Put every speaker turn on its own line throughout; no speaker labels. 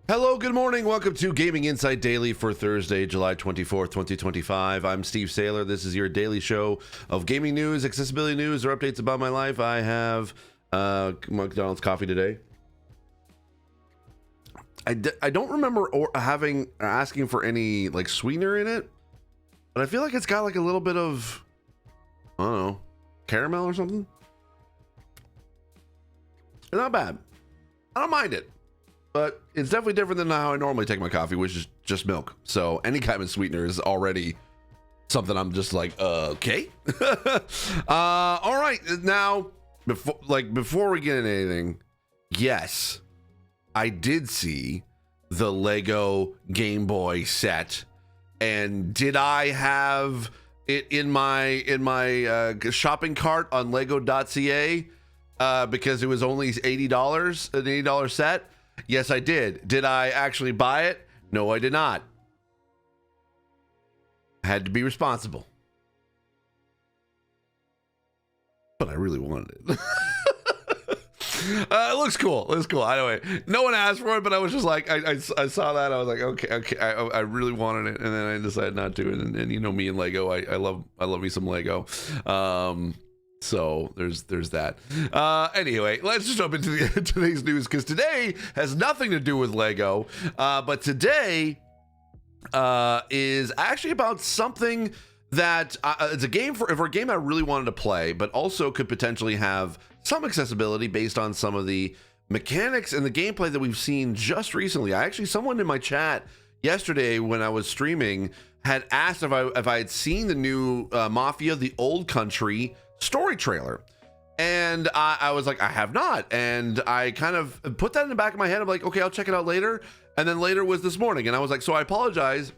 Hello, good morning. Welcome to Gaming Insight Daily for Thursday, July 24th, 2025. I'm Steve Saylor. This is your daily show of gaming news, accessibility news, or updates about my life. I have McDonald's coffee today. I don't remember asking for any like sweetener in it, but I feel like it's got like a little bit of, I don't know, caramel or something. It's not bad. I don't mind it. But it's definitely different than how I normally take my coffee, which is just milk. So any kind of sweetener is already something I'm just like, okay. All right, now before we get into anything, yes, I did see the Lego Game Boy set, and did I have it in my shopping cart on Lego.ca because it was only $80, an $80 set? Yes, I did. Did I actually buy it? No, I did not. I had to be responsible. But I really wanted it. It looks cool. It looks cool. Anyway, no one asked for it, but I was just like, I saw that. I was like, okay. I really wanted it, and then I decided not to. And you know me and Lego. I love me some Lego. So there's that. Anyway, let's just jump into today's news, because today has nothing to do with Lego, but today is actually about something that it's a game for a game I really wanted to play, but also could potentially have some accessibility based on some of the mechanics and the gameplay that we've seen just recently. Someone in my chat yesterday when I was streaming had asked if I had seen the new Mafia: The Old Country story trailer, and I was like, I have not, and I kind of put that in the back of my head. I'm like, okay, I'll check it out later. And then later was this morning, and I was like, so I apologize,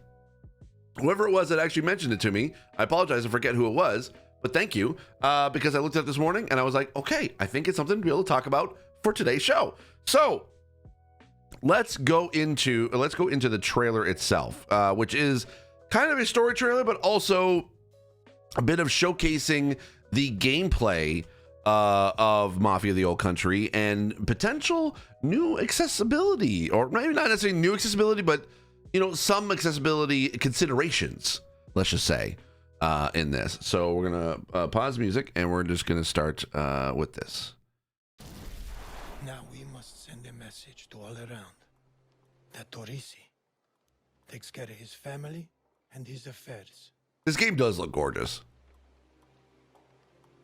whoever it was that actually mentioned it to me. I apologize, I forget who it was, but thank you, because I looked at it this morning and I was like, okay, I think it's something to be able to talk about for today's show. So let's go into the trailer itself, which is kind of a story trailer, but also a bit of showcasing the gameplay of Mafia: The Old Country and potential new accessibility, or maybe not necessarily new accessibility, but you know, some accessibility considerations, let's just say, in this. So we're gonna pause music and we're just gonna start with this.
Now we must send a message to all around that Torisi takes care of his family and his affairs.
This game does look gorgeous.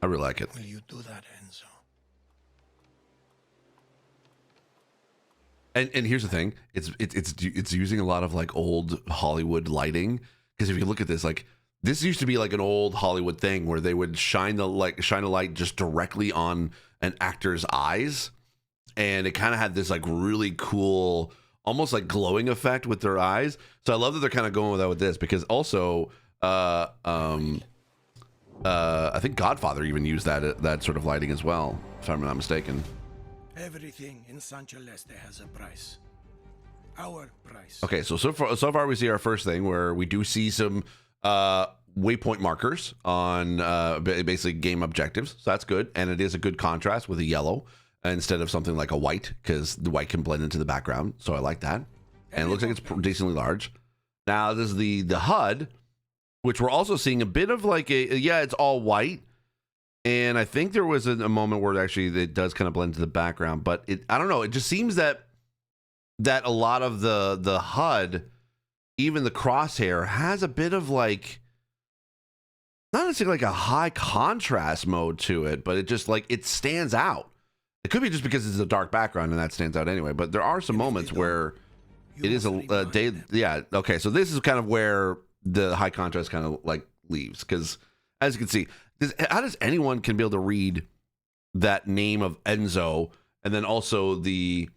I really like it.
Will you do that, Enzo?
And here's the thing: it's using a lot of like old Hollywood lighting. Because if you look at this, like this used to be like an old Hollywood thing where they would shine a light just directly on an actor's eyes, and it kind of had this like really cool, almost like glowing effect with their eyes. So I love that they're kind of going with that with this, because also I think Godfather even used that sort of lighting as well, if I'm not mistaken.
Everything in San Celeste has a price. Our price.
Okay, so far we see our first thing where we do see some waypoint markers on basically game objectives. So that's good, and it is a good contrast with a yellow instead of something like a white, because the white can blend into the background. So I like that, and it looks like it's decently large. Now this is the HUD, which we're also seeing a bit of like it's all white. And I think there was a moment where actually it does kind of blend into the background, but I don't know. It just seems that a lot of the HUD, even the crosshair, has a bit of like, not necessarily like a high contrast mode to it, but it just like, it stands out. It could be just because it's a dark background and that stands out anyway, but there are some moments where it is a day. Yeah. Okay. So this is kind of where the high contrast kind of like leaves, because as you can see, how does anyone can be able to read that name of Enzo and then also the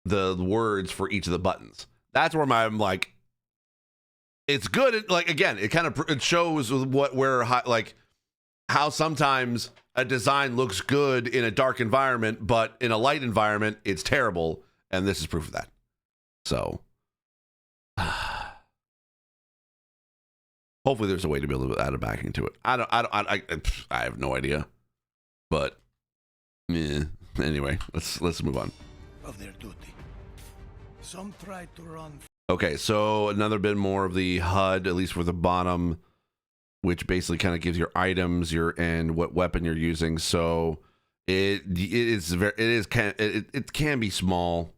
words for each of the buttons? That's where I'm like, it's good. Like, again, it shows how sometimes a design looks good in a dark environment, but in a light environment, it's terrible. And this is proof of that. So hopefully there's a way to be able to add a backing to it. I have no idea, but anyway, let's move on.
Of their duty. Some tried to run.
Okay, so another bit more of the HUD, at least for the bottom, which basically kind of gives your items, and what weapon you're using. So it can be small.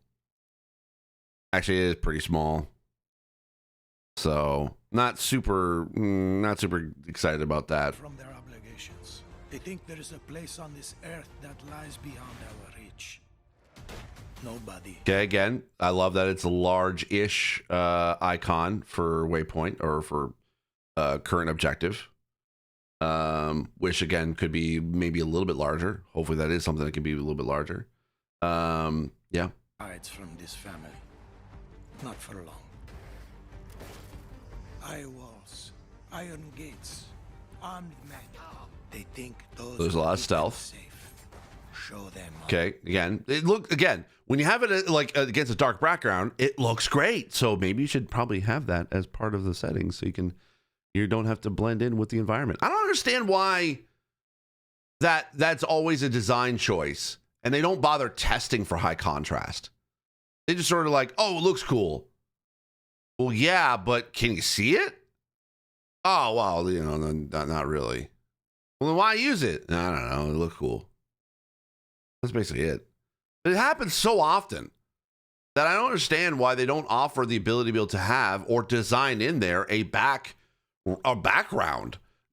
Actually, it is pretty small. So not super excited about that.
From their obligations. They think there is a place on this earth that lies beyond our reach. Nobody.
Okay, again, I love that it's a large-ish icon for waypoint or for current objective. Which again could be maybe a little bit larger. Hopefully that is something that can be a little bit larger. Yeah.
Hides from this family. Not for long. High walls, iron gates, armed men. They think
there's a lot of stealth.
Safe. Show them.
Okay, again, when you have it like against a dark background, it looks great. So maybe you should probably have that as part of the settings so you don't have to blend in with the environment. I don't understand why that's always a design choice and they don't bother testing for high contrast. They just sort of like, oh, it looks cool. Well, yeah, but can you see it? Oh, well, not really. Well, then why use it? I don't know. It looks cool. That's basically it. But it happens so often that I don't understand why they don't offer the ability to be able to have or design in there a background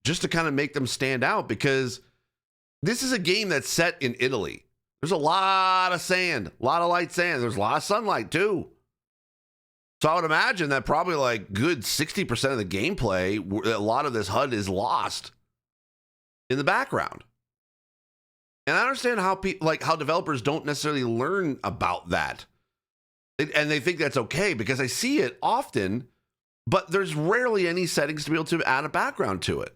just to kind of make them stand out, because this is a game that's set in Italy. There's a lot of sand, a lot of light sand. There's a lot of sunlight too. So I would imagine that probably like good 60% of the gameplay, a lot of this HUD is lost in the background. And I understand how how developers don't necessarily learn about that. And they think that's okay because I see it often, but there's rarely any settings to be able to add a background to it.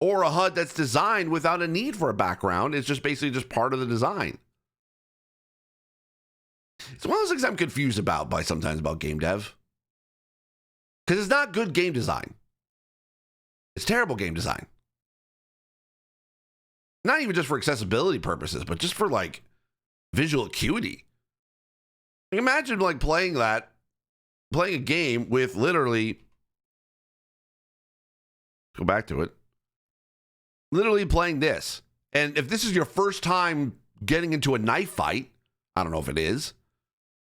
Or a HUD that's designed without a need for a background. It's just basically just part of the design. It's one of those things I'm confused about sometimes about game dev. Because it's not good game design. It's terrible game design. Not even just for accessibility purposes, but just for like visual acuity. Imagine like playing a game with literally, go back to it, literally playing this. And if this is your first time getting into a knife fight, I don't know if it is.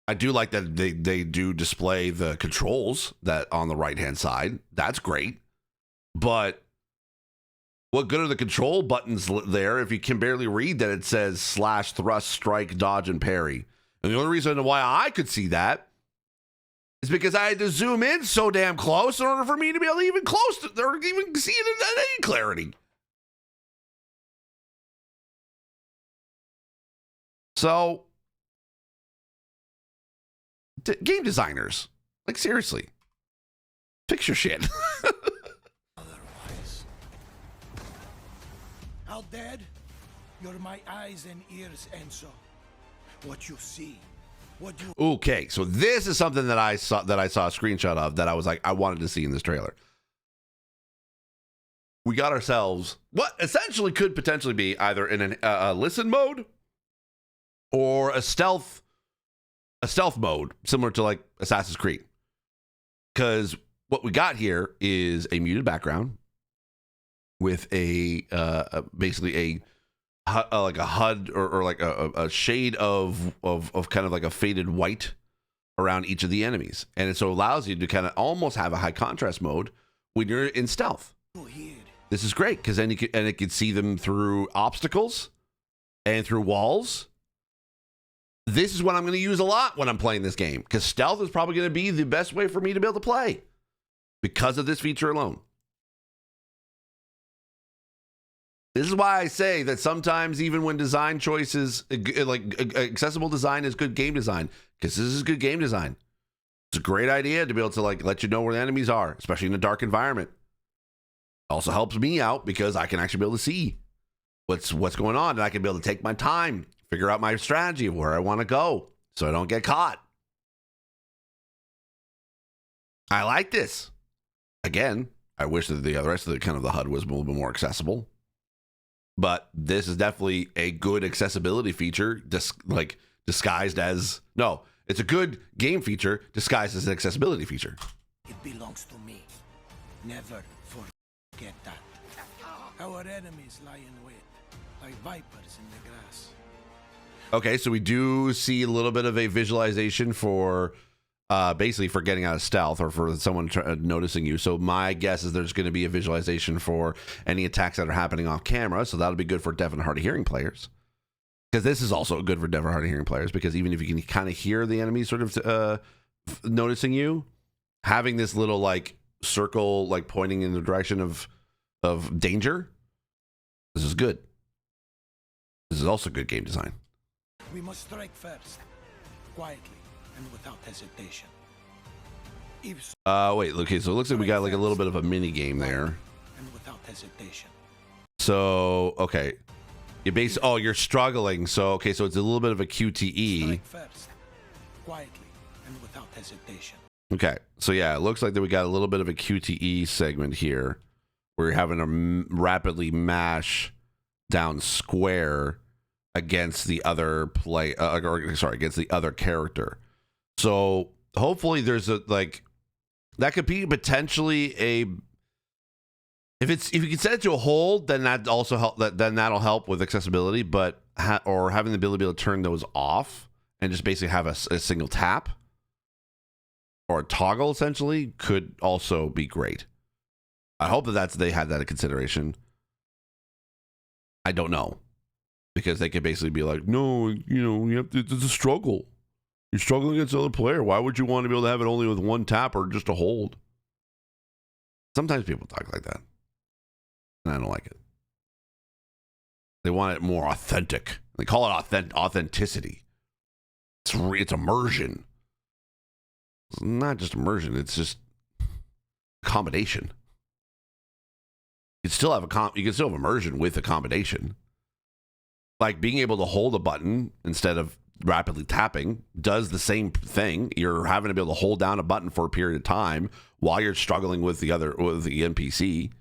I do like that they do display the controls that on the right-hand side. That's great. But what good are the control buttons there if you can barely read that it says slash, thrust, strike, dodge, and parry? And the only reason why I could see that is because I had to zoom in so damn close in order for me to be able to even close to, or even see it in any clarity. So, game designers, like seriously, fix your shit.
Otherwise, how dead? You're my eyes and ears, Enzo. What you see, what you.
Okay, so this is something that I saw a screenshot of that I was like, I wanted to see in this trailer. We got ourselves what essentially could potentially be either in a listen mode or a stealth mode, similar to like Assassin's Creed. Because what we got here is a muted background with basically like a HUD or like a shade of kind of like a faded white around each of the enemies, and it so allows you to kind of almost have a high contrast mode when you're in stealth. This is great because then it can see them through obstacles and through walls. This is what I'm going to use a lot when I'm playing this game, because stealth is probably going to be the best way for me to be able to play because of this feature alone. This is why I say that sometimes even when design choices, like accessible design is good game design, because this is good game design. It's a great idea to be able to like let you know where the enemies are, especially in a dark environment. Also helps me out because I can actually be able to see what's going on, and I can be able to take my time, figure out my strategy of where I want to go so I don't get caught. I like this. Again, I wish that the rest of the kind of the HUD was a little bit more accessible. But this is definitely a good accessibility feature, disguised as... No, It's a good game feature disguised as an accessibility feature.
It belongs to me. Never forget that. Our enemies lie in wait, like vipers in the grass.
Okay, so we do see a little bit of a visualization for basically for getting out of stealth or for someone noticing you. So my guess is there's going to be a visualization for any attacks that are happening off camera. So that'll be good for deaf and hard of hearing players. Because this is also good for deaf and hard of hearing players, because even if you can kind of hear the enemy sort of noticing you, having this little like circle like pointing in the direction of danger, this is good. This is also good game design.
We must strike first, quietly and without hesitation.
Wait, okay, so it looks like we got like a little bit of a mini game there.
And without hesitation.
So, okay. You're struggling. So, okay, so it's a little bit of a QTE.
Strike first, quietly and without hesitation.
Okay, so yeah, it looks like that we got a little bit of a QTE segment here where you're having to rapidly mash down square against the other against the other character. So hopefully there's a like that could be potentially a if you can set it to a hold, then that also help then that'll help with accessibility, but or having the ability to be able to turn those off and just basically have a single tap or a toggle essentially could also be great. I hope that they had that in consideration. I don't know, because they could basically be like, no, you have to, it's a struggle. You're struggling against another player. Why would you want to be able to have it only with one tap or just a hold? Sometimes people talk like that, and I don't like it. They want it more authentic. They call it authenticity. It's immersion. It's not just immersion. It's just accommodation. You can still have immersion with accommodation. Like being able to hold a button instead of rapidly tapping does the same thing. You're having to be able to hold down a button for a period of time while you're struggling with the NPC.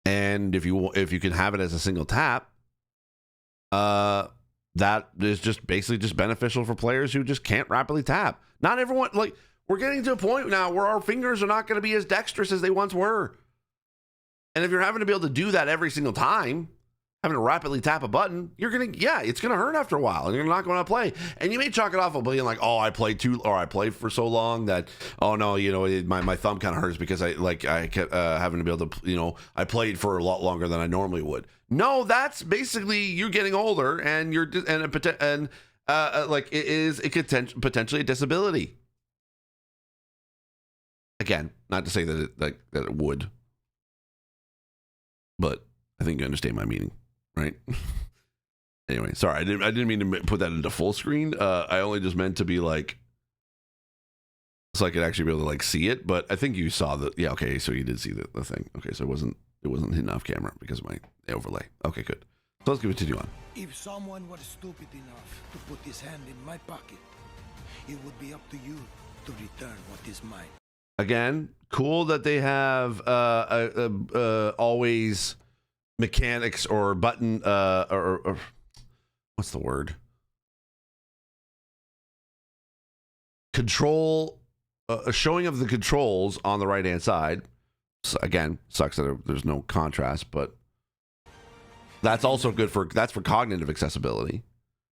And if you can have it as a single tap, that is just basically just beneficial for players who just can't rapidly tap. Not everyone, like, we're getting to a point now where our fingers are not going to be as dexterous as they once were. And if you're having to be able to do that every single time, having to rapidly tap a button, it's going to hurt after a while, and you're not going to play. And you may chalk it off of being like, oh, I played for so long that, oh no, my thumb kind of hurts because I kept having to be able to, I played for a lot longer than I normally would. No, that's basically you getting older, and it is potentially a disability. Again, not to say that it would, but I think you understand my meaning, right? Anyway, sorry, I didn't mean to put that into full screen. I only just meant to be like, so I could actually be able to like see it. But I think you saw the okay, so you did see the thing. Okay, so it wasn't hidden off camera because of my overlay. Okay, good. So let's continue on.
If someone were stupid enough to put his hand in my pocket, it would be up to you to return what is mine.
Again, cool that they have always mechanics or button or what's the word? Control, a showing of the controls on the right hand side. So again, sucks that there's no contrast, but that's also good for cognitive accessibility,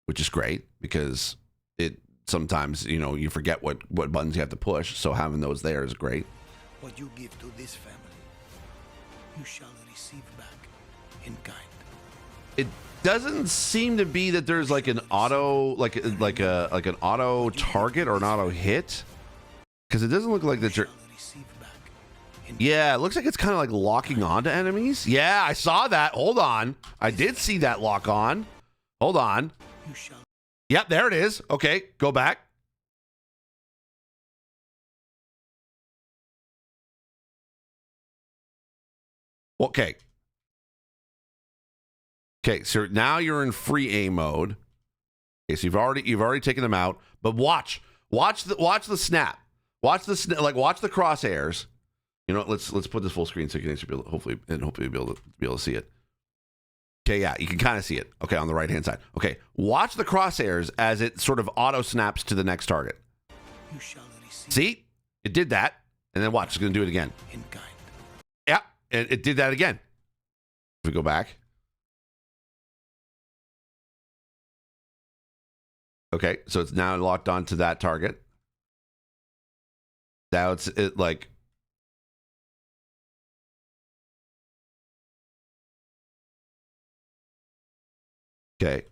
which is great because it sometimes you forget what buttons you have to push. So having those there is great.
What you give to this family, you shall receive back in kind.
It doesn't seem to be that there's like an auto like an auto target or an auto hit, because it doesn't look like that you're. Yeah, it looks like it's kind of like locking onto enemies. Yeah, I saw that. Hold on, I did see that lock on. Hold on. Yep, there it is. Okay, go back. Okay. Okay, so now you're in free aim mode. Okay, so you've already taken them out, but watch the snap. Watch the crosshairs. Let's put this full screen so you can actually hopefully be able to see it. Okay, yeah, you can kind of see it. Okay, on the right-hand side. Okay, watch the crosshairs as it sort of auto-snaps to the next target.
You shall receive
See? It did that. And then watch, it's going to do it again.
in kind.
Yeah, and it did that again. If we go back. Okay, so it's now locked onto that target. Now it's like... Okay,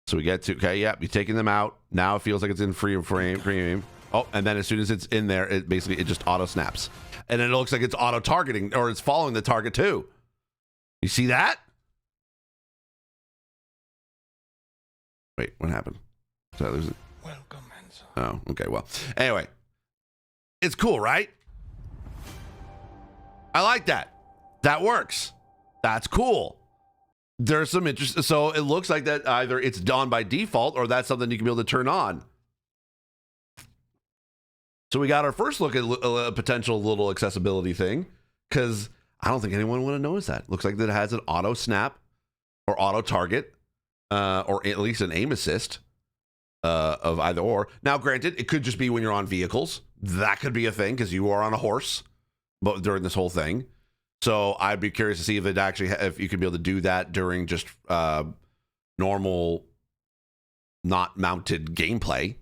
so we get to, okay, yeah, you're taking them out. Now it feels like it's in free frame. Oh, and then as soon as it's in there, it basically, it just auto snaps. And it looks like it's auto targeting, or it's following the target too. You see that? Wait, what happened? Did I lose it?
Welcome, Enzo.
Oh, okay, well, anyway. It's cool, right? I like that. That works. That's cool. There's some interest. So it looks like that either it's done by default or that's something you can be able to turn on. So we got our first look at a potential little accessibility thing, because I don't think anyone would have noticed that. Looks like that it has an auto snap or auto target, or at least an aim assist of either or. Now, granted, it could just be when you're on vehicles. That could be a thing because you are on a horse, but during this whole thing. So I'd be curious to see if it actually, if you could be able to do that during just normal, not mounted gameplay.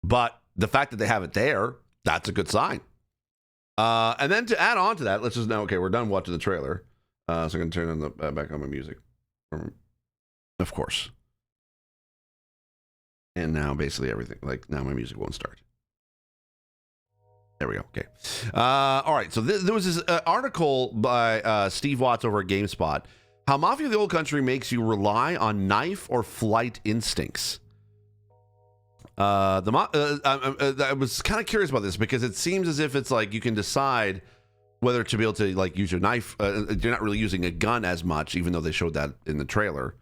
But the fact that they have it there, that's a good sign. And then to add on to that, let's just know, okay, we're done watching the trailer. So I'm going to turn on the back on my music. Of course. And now basically everything, like now my music won't start. There we go. Okay. All right. So there was this article by Steve Watts over at GameSpot. How Mafia of the Old Country makes you rely on knife or flight instincts. I was kind of curious about this because it seems as if it's like you can decide whether to be able to like use your knife. You're not really using a gun as much, even though they showed that in the trailer.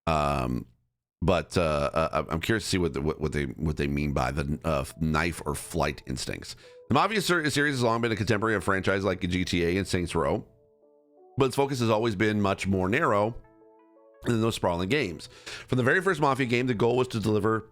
But I'm curious to see what they mean by the knife or flight instincts. The Mafia series has long been a contemporary of franchise like GTA and Saints Row, but its focus has always been much more narrow than those sprawling games. From the very first Mafia game, the goal was to deliver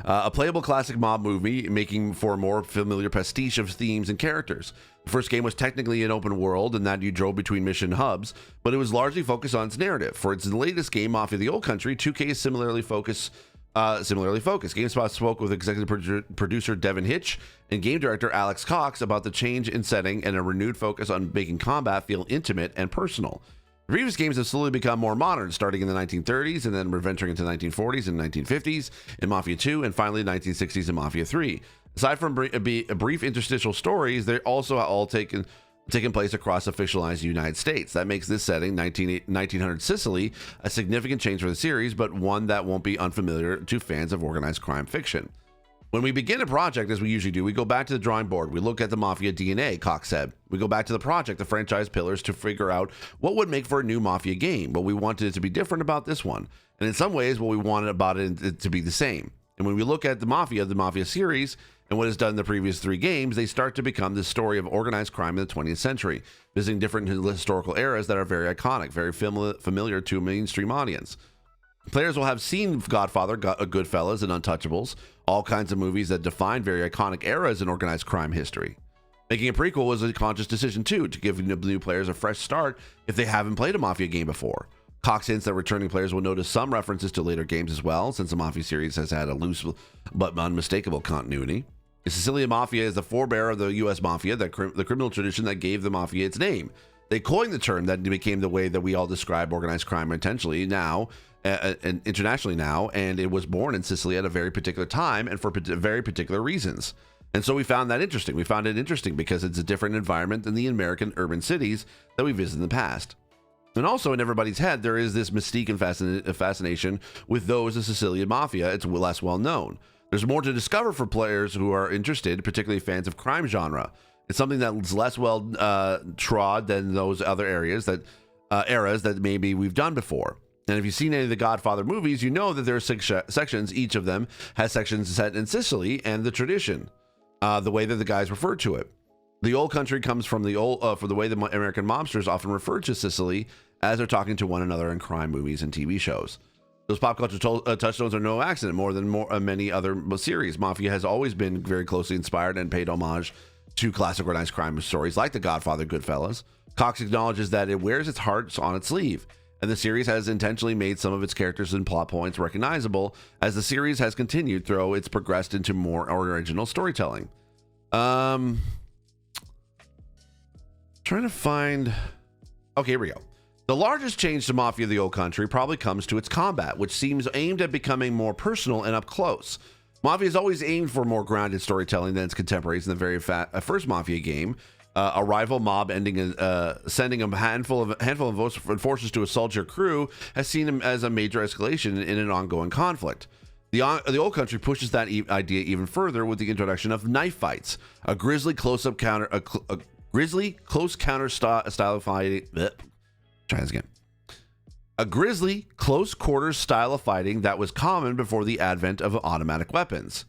a playable classic mob movie, making for a more familiar pastiche of themes and characters. The first game was technically an open world in that you drove between mission hubs, but it was largely focused on its narrative. For its latest game, Mafia of the Old Country, 2K is similarly focused. GameSpot spoke with executive producer Devin Hitch and game director Alex Cox about the change in setting and a renewed focus on making combat feel intimate and personal. The previous games have slowly become more modern, starting in the 1930s and then venturing into the 1940s and 1950s in Mafia 2 and finally the 1960s in Mafia 3. Aside from brief interstitial stories, they're also all taken place across the fictionalized United States. That makes this setting, 1900 Sicily, a significant change for the series, but one that won't be unfamiliar to fans of organized crime fiction. When we begin a project, as we usually do, we go back to the drawing board. We look at the Mafia DNA, Cox said. We go back to the project, the franchise pillars, to figure out what would make for a new Mafia game, but we wanted it to be different about this one. And in some ways, what we wanted about it to be the same. And when we look at the Mafia series, and what is done in the previous three games, they start to become the story of organized crime in the 20th century, visiting different historical eras that are very iconic, very familiar to a mainstream audience. Players will have seen Godfather, Goodfellas, and Untouchables, all kinds of movies that define very iconic eras in organized crime history. Making a prequel was a conscious decision, too, to give new players a fresh start if they haven't played a Mafia game before. Cox hints that returning players will notice some references to later games as well, since the Mafia series has had a loose but unmistakable continuity. The Sicilian Mafia is the forebearer of the U.S. Mafia, the criminal tradition that gave the Mafia its name. They coined the term that became the way that we all describe organized crime intentionally now, and internationally now, and it was born in Sicily at a very particular time and for very particular reasons. And so we found that interesting. We found it interesting because it's a different environment than the American urban cities that we visited in the past. And also in everybody's head, there is this mystique and fascination with those of Sicilian Mafia. It's less well known. There's more to discover for players who are interested, particularly fans of crime genre. It's something that's less well trod than those other eras that maybe we've done before. And if you've seen any of the Godfather movies, you know that there are six sections. Each of them has sections set in Sicily and the tradition, the way that the guys refer to it. The Old Country comes from the old, for the way the American mobsters often refer to Sicily as they're talking to one another in crime movies and TV shows. Those pop culture touchstones are no accident. More than many other series, Mafia has always been very closely inspired and paid homage to classic organized crime stories like The Godfather, Goodfellas. Cox acknowledges that it wears its heart on its sleeve, and the series has intentionally made some of its characters and plot points recognizable as the series has continued, though it's progressed into more original storytelling. Trying to find... Okay, here we go. The largest change to Mafia: The Old Country probably comes to its combat, which seems aimed at becoming more personal and up close. Mafia has always aimed for more grounded storytelling than its contemporaries in the very first Mafia game. A rival mob sending a handful of enforcers to assault your crew has seen him as a major escalation in an ongoing conflict. The Old Country pushes that idea even further with the introduction of knife fights, a grisly close counter style of fighting. Try this again. A grisly, close quarters style of fighting that was common before the advent of automatic weapons.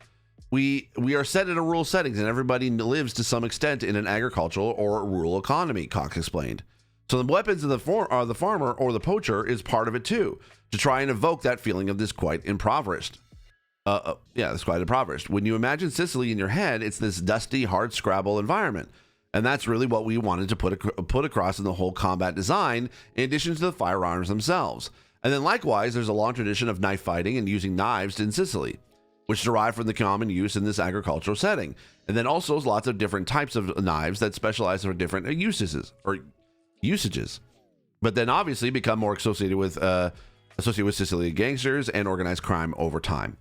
We are set in a rural settings, and everybody lives to some extent in an agricultural or rural economy, Cox explained. So the weapons of the farmer or the poacher is part of it too, to try and evoke that feeling of this quite impoverished. This quite impoverished. When you imagine Sicily in your head, it's this dusty, hard scrabble environment. And that's really what we wanted to put across in the whole combat design, in addition to the firearms themselves. And then likewise, there's a long tradition of knife fighting and using knives in Sicily, which derive from the common use in this agricultural setting. And then also lots of different types of knives that specialize for different usages, but then obviously become more associated with Sicilian gangsters and organized crime over time.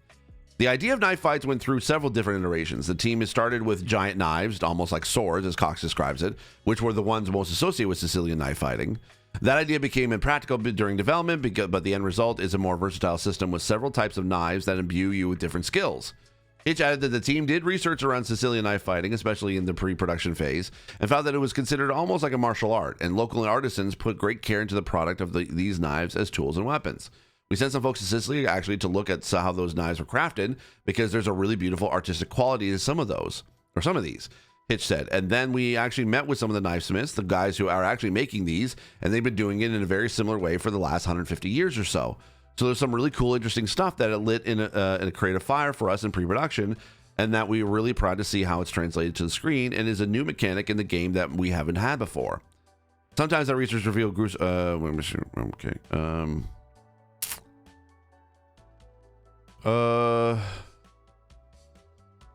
The idea of knife fights went through several different iterations. The team has started with giant knives, almost like swords, as Cox describes it, which were the ones most associated with Sicilian knife fighting. That idea became impractical during development, but the end result is a more versatile system with several types of knives that imbue you with different skills. Hitch added that the team did research around Sicilian knife fighting, especially in the pre-production phase, and found that it was considered almost like a martial art, and local artisans put great care into the product of these knives as tools and weapons. We sent some folks to Sicily actually to look at how those knives were crafted, because there's a really beautiful artistic quality to some of these, Hitch said. And then we actually met with some of the knife smiths, the guys who are actually making these, and they've been doing it in a very similar way for the last 150 years or so. So there's some really cool, interesting stuff that it lit in a creative fire for us in pre-production, and that we were really proud to see how it's translated to the screen and is a new mechanic in the game that we haven't had before. Sometimes that research revealed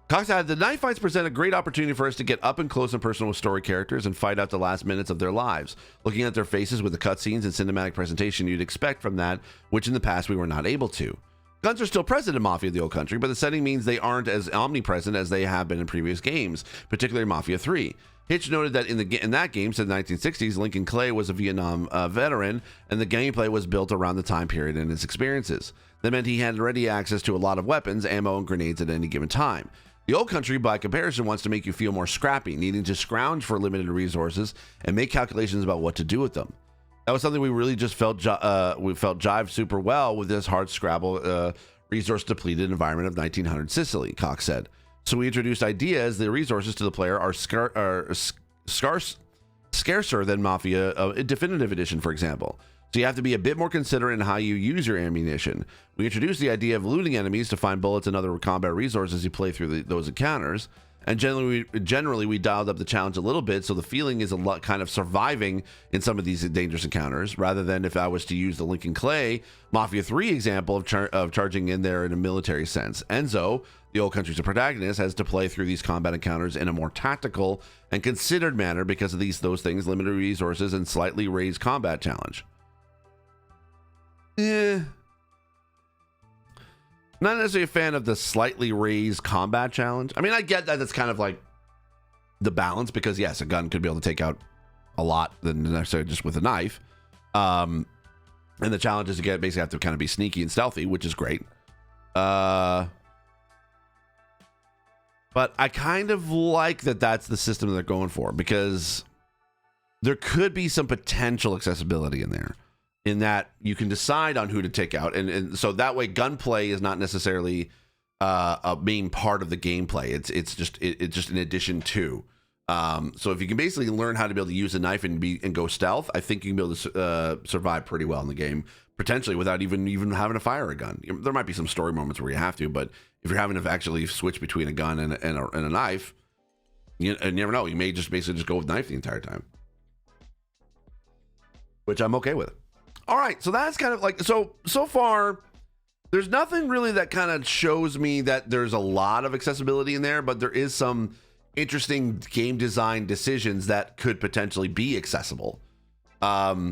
Cox added, the knife fights present a great opportunity for us to get up and close and personal with story characters and fight out the last minutes of their lives, looking at their faces with the cutscenes and cinematic presentation you'd expect from that, which in the past we were not able to. Guns are still present in Mafia: The Old Country, but the setting means they aren't as omnipresent as they have been in previous games, particularly Mafia 3. Hitch noted that in that game, since the 1960s, Lincoln Clay was a Vietnam veteran, and the gameplay was built around the time period and his experiences. That meant he had ready access to a lot of weapons, ammo, and grenades at any given time. The Old Country, by comparison, wants to make you feel more scrappy, needing to scrounge for limited resources and make calculations about what to do with them. That was something we really just felt jived super well with this hard scrabble, resource-depleted environment of 1900 Sicily, Cox said. So we introduced ideas. The resources to the player are scarcer than Mafia Definitive Edition, for example. So you have to be a bit more considerate in how you use your ammunition. We introduced the idea of looting enemies to find bullets and other combat resources you play through those encounters. And generally, we dialed up the challenge a little bit, so the feeling is a lot kind of surviving in some of these dangerous encounters, rather than if I was to use the Lincoln Clay Mafia 3 example of charging in there in a military sense. Enzo, the Old Country's protagonist, has to play through these combat encounters in a more tactical and considered manner because of those things, limited resources, and slightly raised combat challenge. Not necessarily a fan of the slightly raised combat challenge. I mean, I get that it's kind of like the balance, because yes, a gun could be able to take out a lot than necessarily just with a knife. And the challenge is to basically have to kind of be sneaky and stealthy, which is great. But I kind of like that that's the system they're going for, because there could be some potential accessibility in there, in that you can decide on who to take out, and so that way gunplay is not necessarily a main part of the gameplay. It's just an addition to, So if you can basically learn how to be able to use a knife and go stealth, I think you can be able to survive pretty well in the game, potentially without even having to fire a gun. There might be some story moments where you have to, but if you're having to actually switch between a gun and a knife, you never know. You may just basically just go with knife the entire time, which I'm okay with. All right, so that's kind of like so far. There's nothing really that kind of shows me that there's a lot of accessibility in there, but there is some interesting game design decisions that could potentially be accessible. But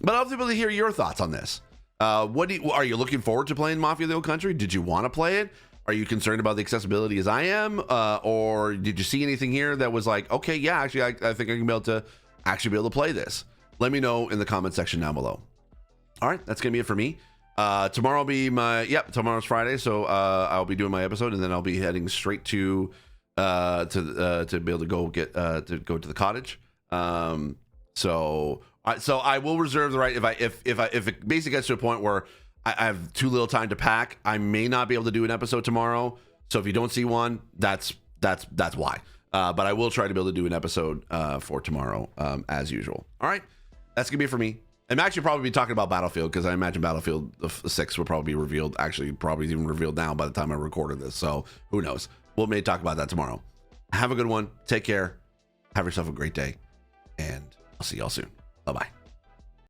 I'll be able to hear your thoughts on this. Are you looking forward to playing Mafia: The Old Country? Did you want to play it? Are you concerned about the accessibility as I am? Or did you see anything here that was like, okay, yeah, actually, I think I can be able to play this? Let me know in the comment section down below. All right, that's gonna be it for me. Tomorrow will be tomorrow's Friday, so I'll be doing my episode, and then I'll be heading straight to be able to go to the cottage. So I will reserve the right if it basically gets to a point where I have too little time to pack, I may not be able to do an episode tomorrow. So if you don't see one, that's why. But I will try to be able to do an episode for tomorrow as usual. All right, that's gonna be it for me. I'm actually probably be talking about Battlefield because I imagine Battlefield 6 will probably be revealed. Actually, probably even revealed now by the time I recorded this. So who knows? We'll maybe talk about that tomorrow. Have a good one. Take care. Have yourself a great day. And I'll see y'all soon. Bye-bye.